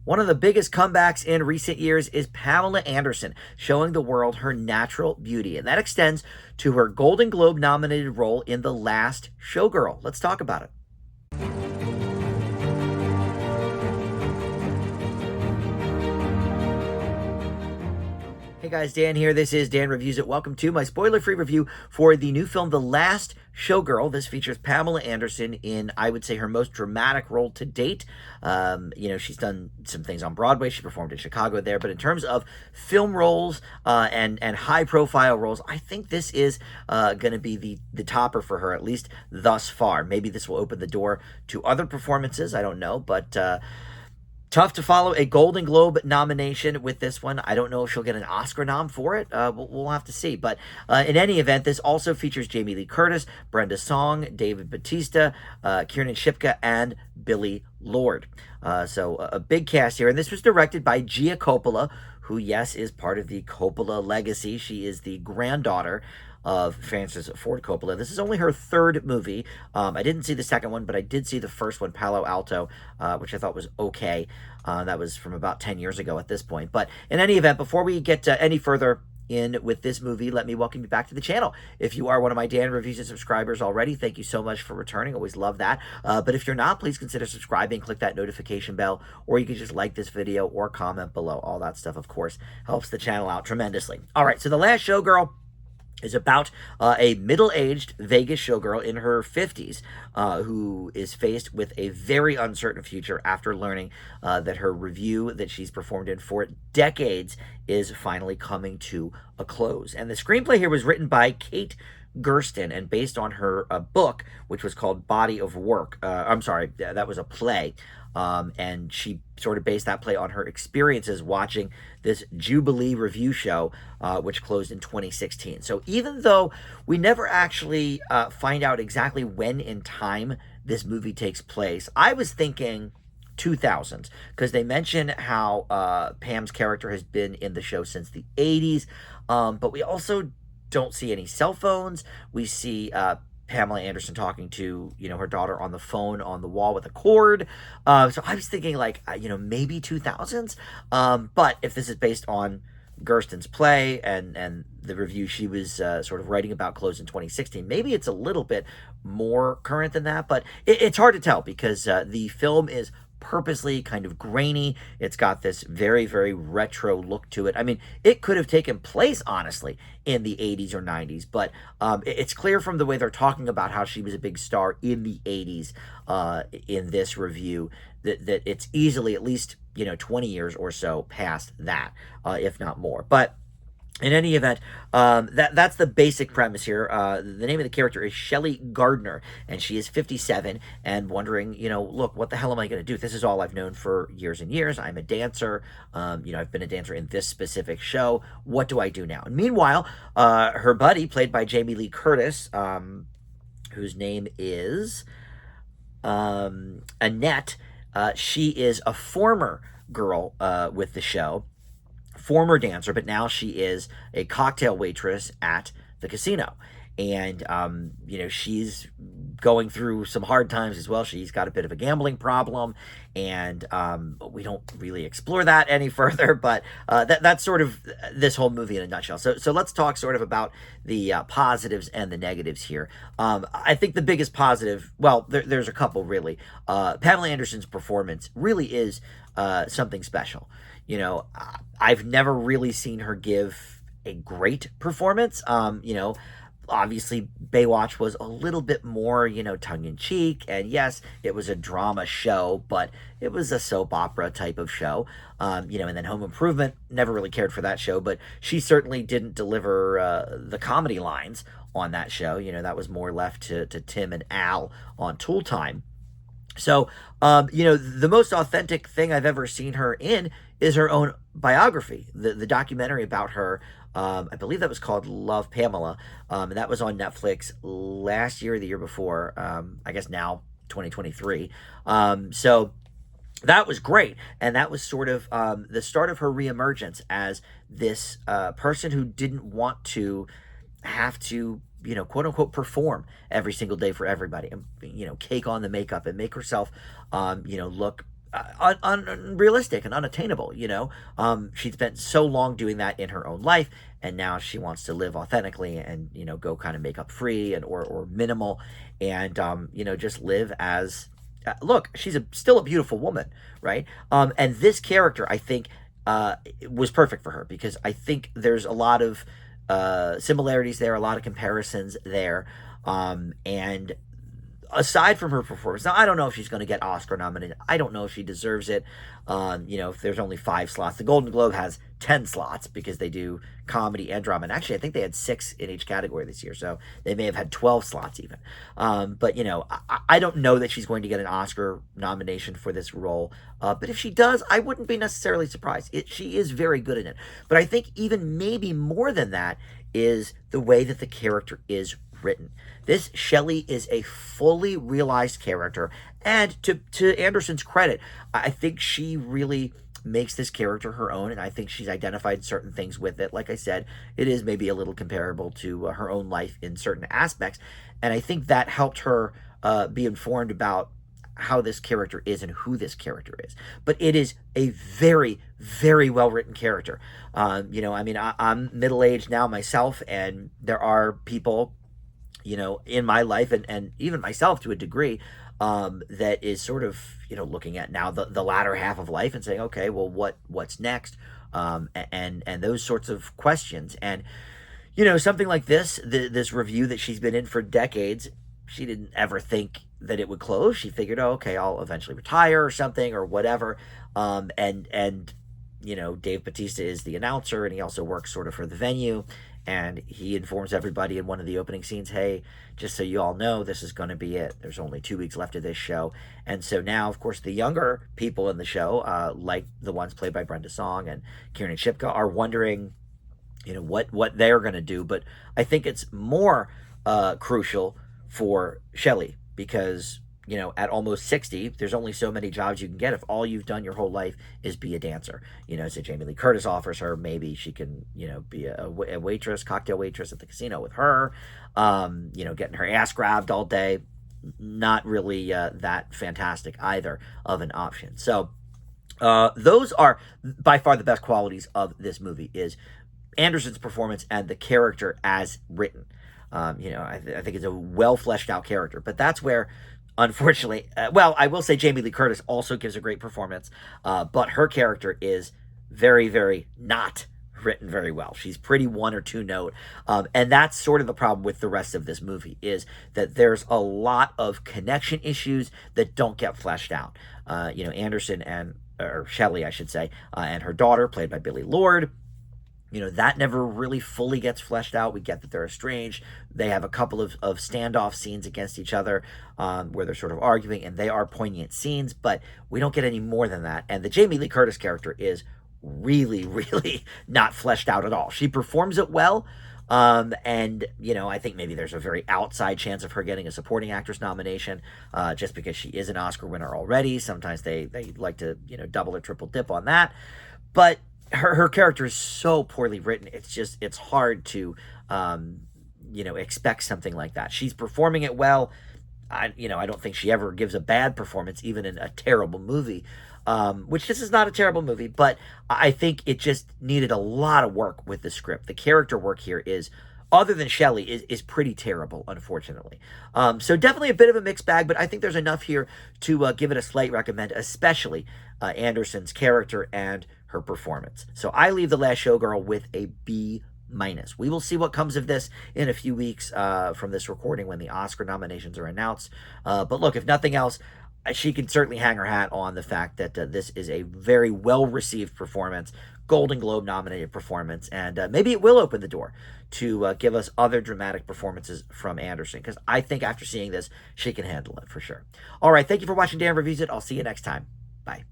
One of the biggest comebacks in recent years is Pamela Anderson, showing the world her natural beauty. And that extends to her Golden Globe nominated role in The Last Showgirl. Let's talk about it. Hey guys, Dan here. This is Dan Reviews It. Welcome to my spoiler-free review for the new film, The Last Showgirl. This features Pamela Anderson in, I would say, her most dramatic role to date. She's done some things on Broadway. She performed in Chicago there. But in terms of film roles and high-profile roles, I think this is going to be the topper for her, at least thus far. Maybe this will open the door to other performances. I don't know, but tough to follow a Golden Globe nomination with this one. I don't know if she'll get an Oscar nom for it. We'll have to see. But in any event, this also features Jamie Lee Curtis, Brenda Song, David Bautista, Kiernan Shipka, and Billy Lord. So a big cast here. And this was directed by Gia Coppola, who, yes, is part of the Coppola legacy. She is the granddaughter of Francis Ford Coppola. This is only her third movie. I didn't see the second one, but I did see the first one, Palo Alto, which I thought was okay. That was from about 10 years ago at this point. But in any event, before we get any further in with this movie, let me welcome you back to the channel. If you are one of my Dan Reviews and subscribers already, thank you so much for returning. Always love that. But if you're not, please consider subscribing. Click that notification bell, or you can just like this video or comment below. All that stuff, of course, helps the channel out tremendously. All right, so The Last Showgirl is about a middle-aged Vegas showgirl in her 50s who is faced with a very uncertain future after learning that her revue that she's performed in for decades is finally coming to a close. And the screenplay here was written by Kate Gersten and based on her book, which was called Body of Work. I'm sorry, that was a play. And she sort of based that play on her experiences watching this Jubilee review show, which closed in 2016. So even though we never actually find out exactly when in time this movie takes place, I was thinking 2000s, because they mention how Pam's character has been in the show since the 80s, but we also don't see any cell phones. We see Pamela Anderson talking to, her daughter on the phone on the wall with a cord. So I was thinking like, maybe 2000s. But if this is based on Gersten's play and the review she was sort of writing about closed in 2016, maybe it's a little bit more current than that. But it's hard to tell because the film is purposely kind of grainy. It's got this very, very retro look to it. I mean, it could have taken place, honestly, in the 80s or 90s, but it's clear from the way they're talking about how she was a big star in the 80s in this review that it's easily at least, 20 years or so past that, if not more. But in any event, that's the basic premise here. The name of the character is Shelley Gardner, and she is 57 and wondering, look, what the hell am I going to do? This is all I've known for years and years. I'm a dancer. I've been a dancer in this specific show. What do I do now? And meanwhile, her buddy, played by Jamie Lee Curtis, whose name is Annette, she is a former girl with the show, former dancer, but now she is a cocktail waitress at the casino. And, she's going through some hard times as well. She's got a bit of a gambling problem, and we don't really explore that any further, but that's sort of this whole movie in a nutshell. So let's talk sort of about the positives and the negatives here. I think the biggest positive, well, there's a couple really. Pamela Anderson's performance really is something special. I've never really seen her give a great performance. Obviously Baywatch was a little bit more, tongue-in-cheek, and yes, it was a drama show, but it was a soap opera type of show. And then Home Improvement, never really cared for that show, but she certainly didn't deliver the comedy lines on that show. That was more left to Tim and Al on Tool Time. So, the most authentic thing I've ever seen her in is her own biography, the documentary about her. I believe that was called Love, Pamela. And that was on Netflix last year or the year before. I guess now 2023. So that was great. And that was sort of the start of her reemergence as this person who didn't want to have to, quote unquote, perform every single day for everybody and, cake on the makeup and make herself, look unrealistic and unattainable. She spent so long doing that in her own life, and now she wants to live authentically and go kind of makeup free and or minimal, and just live as look. She's still a beautiful woman, right? And this character, I think, was perfect for her because I think there's a lot of similarities there, a lot of comparisons there, and aside from her performance, now I don't know if she's going to get Oscar nominated. I don't know if she deserves it. If there's only 5 slots, the Golden Globe has 10 slots because they do comedy and drama. And actually, I think they had 6 in each category this year, so they may have had 12 slots even. But I don't know that she's going to get an Oscar nomination for this role. But if she does, I wouldn't be necessarily surprised. She is very good in it. But I think even maybe more than that is the way that the character is written. This Shelley is a fully realized character, and to Anderson's credit, I think she really makes this character her own, and I think she's identified certain things with it. Like I said, it is maybe a little comparable to her own life in certain aspects, and I think that helped her be informed about how this character is and who this character is. But it is a very, very well-written character. I'm middle-aged now myself, and there are people in my life and even myself to a degree, that is sort of, looking at now the latter half of life and saying, okay, well, what's next? And those sorts of questions. And, something like this review that she's been in for decades, she didn't ever think that it would close. She figured, oh, okay, I'll eventually retire or something or whatever. And Dave Bautista is the announcer, and he also works sort of for the venue. And he informs everybody in one of the opening scenes, hey, just so you all know, this is going to be it. There's only 2 weeks left of this show. And so now, of course, the younger people in the show, like the ones played by Brenda Song and Kiernan Shipka, are wondering, what they're going to do. But I think it's more crucial for Shelley because, at almost 60, there's only so many jobs you can get if all you've done your whole life is be a dancer. So Jamie Lee Curtis offers her, maybe she can, be a waitress, cocktail waitress at the casino with her, getting her ass grabbed all day. Not really that fantastic either of an option. So those are by far the best qualities of this movie is Anderson's performance and the character as written. I think it's a well fleshed out character, but that's where, unfortunately, I will say Jamie Lee Curtis also gives a great performance, but her character is very, very not written very well. She's pretty 1 or 2 note, and that's sort of the problem with the rest of this movie is that there's a lot of connection issues that don't get fleshed out. Anderson or Shelley, I should say, and her daughter, played by Billie Lourd, that never really fully gets fleshed out. We get that they're estranged. They have a couple of standoff scenes against each other where they're sort of arguing, and they are poignant scenes, but we don't get any more than that. And the Jamie Lee Curtis character is really, really not fleshed out at all. She performs it well, and I think maybe there's a very outside chance of her getting a supporting actress nomination just because she is an Oscar winner already. Sometimes they like to double or triple dip on that, but her character is so poorly written. It's hard to expect something like that. She's performing it well. I don't think she ever gives a bad performance, even in a terrible movie, which this is not a terrible movie, but I think it just needed a lot of work with the script. The character work here is, other than Shelley, is pretty terrible, unfortunately. So definitely a bit of a mixed bag, but I think there's enough here to give it a slight recommend, especially Anderson's character and her performance. So I leave The Last Showgirl with a B-. We will see what comes of this in a few weeks from this recording when the Oscar nominations are announced. But look, if nothing else, she can certainly hang her hat on the fact that this is a very well-received performance, Golden Globe nominated performance, and maybe it will open the door to give us other dramatic performances from Anderson, because I think after seeing this, she can handle it for sure. All right, thank you for watching Dan Reviews It. I'll see you next time. Bye.